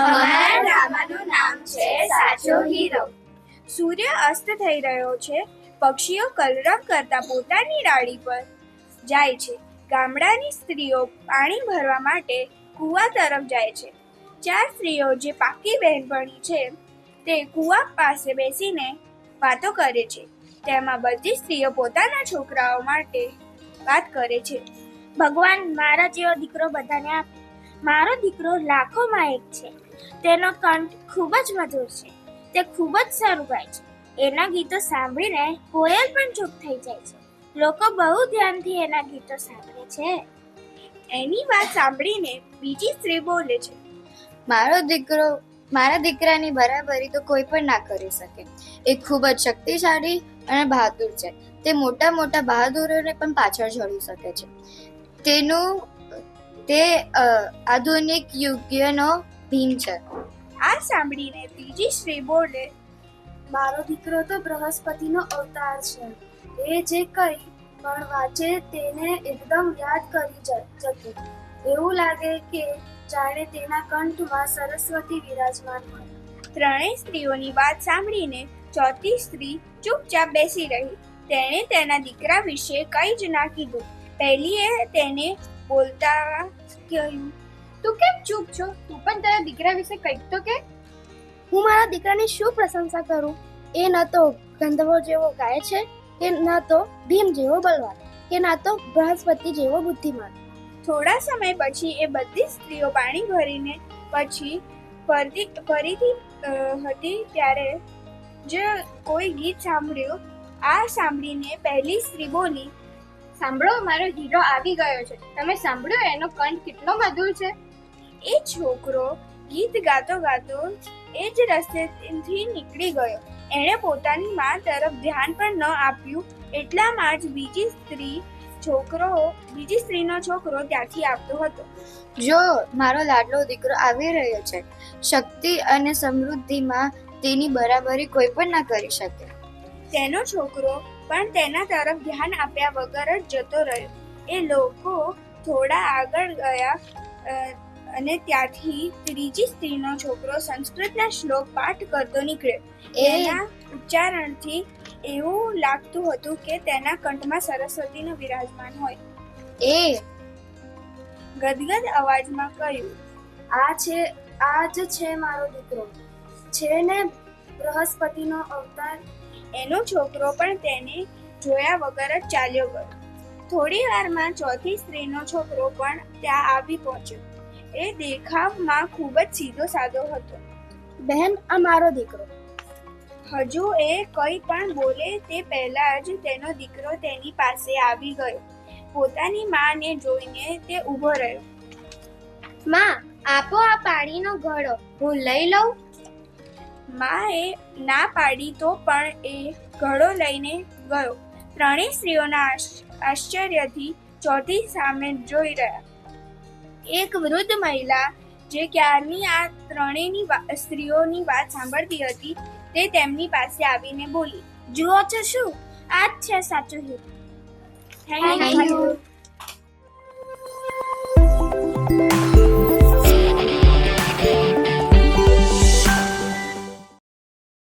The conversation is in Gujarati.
અમારા ડ્રામાનું નામ છે સાચો હીરો. સૂર્ય અસ્ત થઈ રહ્યો છે. પક્ષીઓ કલરવ કરતા પોતાની ડાળી પર જાય છે. ગામડાની સ્ત્રીઓ પાણી ભરવા માટે કૂવા તરફ જાય છે. 4 સ્ત્રીઓ જે પાકી બહેનપણી છે તે કૂવા પાસે બેસીને વાતો કરે છે. તેમાં બધી સ્ત્રીઓ પોતાના છોકરાઓ માટે વાત કરે છે. ભગવાન મારા જેવો દીકરો બધાને આપે. મારો દીકરો લાખોમાં એક છે. તેનો કંઠ ખૂબ જ મધુર છે. તે ખૂબ જ સારું ગાય છે. એના ગીતો સાંભળીને કોયલ પણ ચૂપ થઈ જાય છે. લોકો બહુ ધ્યાનથી એના ગીતો સાંભળે છે. એની વાત સાંભળીને બીજી સ્ત્રી બોલે છે, મારા દીકરાની બરાબરી તો કોઈ પણ ના કરી શકે. એ ખૂબ જ શક્તિશાળી અને બહાદુર છે. તે મોટા મોટા બહાદુરોને પણ પાછળ છોડી શકે છે. તે આધુનિક યુગનો ભીમ છે. આ સાંભળીને ત્રીજી સ્ત્રી બોલે, મારો દીકરો તો બૃહસ્પતિનો અવતાર છે. એ જે કંઈ પણ વાંચે તેને એકદમ યાદ કરી જતું. એવું લાગે કે જાણે તેના કંઠમાં સરસ્વતી વિરાજમાન હોય. ત્રણેય સ્ત્રીઓની વાત સાંભળીને ચોથી સ્ત્રી ચૂપચાપ બેસી રહી. તેણે તેના દીકરા વિશે કંઈ જ ના કીધું. પહેલીએ તેને બોલતા કહ્યું, તું કેમ ચૂપ છો? તું પણ તારા દીકરા વિશે કંઈક તો કે. હું મારા દીકરાની શું પ્રશંસા કરું? એ ન તો ગંધર્વો જેવો ગાય છે, કે ન તો ભીમ જેવો બલવાન, કે ના તો બૃહસ્પતિ જેવો બુદ્ધિમાન. થોડા સમય પછી એ બધી સ્ત્રીઓ પાણી ભરીને પછી ફરીથી હતી ત્યારે જ કોઈ ગીત સાંભળ્યું. આ સાંભળીને પહેલી સ્ત્રી બોલી, સાંભળો, મારો હીરો આવી ગયો છે. તમે સાંભળ્યો એનો કંઠ કેટલો મધુર છે. એ છોકરો ગીત ગાતો ગાતો એ જ રસ્તેથી નીકળી ગયો. એણે પોતાની મા તરફ ધ્યાન પણ ન આપ્યું. એટલામાં જ બીજી સ્ત્રીનો છોકરો ત્યાંથી આવતો હતો. જો મારો લાડલો દીકરો આવી રહ્યો છે. શક્તિ અને સમૃદ્ધિમાં તેની બરાબરી કોઈ પણ ના કરી શકે. તેનો છોકરો પણ તેના તરફ ધ્યાન આપ્યા વગર જ જતો રહ્યો. એ લોકો થોડા આગળ ગયા અને ત્યાંથી ત્રીજી સ્ત્રીનો છોકરો સંસ્કૃતના શ્લોક પાઠ કરતો નીકળ્યો. એના ઉચ્ચારણથી એવું લાગતું હતું કે તેના કંઠમાં સરસ્વતીનો વિરાજમાન હોય. એ ગદગદ અવાજમાં કહ્યું, આ જ છે મારો દીકરો. છે ને બૃહસ્પતિનો અવતાર. એનો છોકરો પણ તેને જોયા વગર જ ચાલ્યો ગયો. થોડી વારમાં ચોથી સ્ત્રીનો છોકરો પણ ત્યાં આવી પહોંચ્યો. એ દેખાવમાં ખૂબ જ સીધો સાદો હતો. બહેન, આ મારો દીકરો. હજુ એ કંઈ પણ બોલે તે પહેલા જ તેનો દીકરો તેની પાસે આવી ગયો. પોતાની માને જોઈને તે ઊભો રહ્યો. માં, આપો આ પાણીનો ઘડો, હું લઈ લઉં. માએ ના પાડી તો પણ એ ઘડો લઈને ગયો. ત્રણેય સ્ત્રીઓના આશ્ચર્યથી ચોથી સામે જોઈ રહ્યા. એક વૃદ્ધ મહિલા જે ક્યારની આ ત્રણેયની સ્ત્રીઓની વાત સાંભળતી હતી તે તેમની પાસે આવીને બોલી, જુઓ છો શું? આ જ છે સાચો હીરો. Thank you.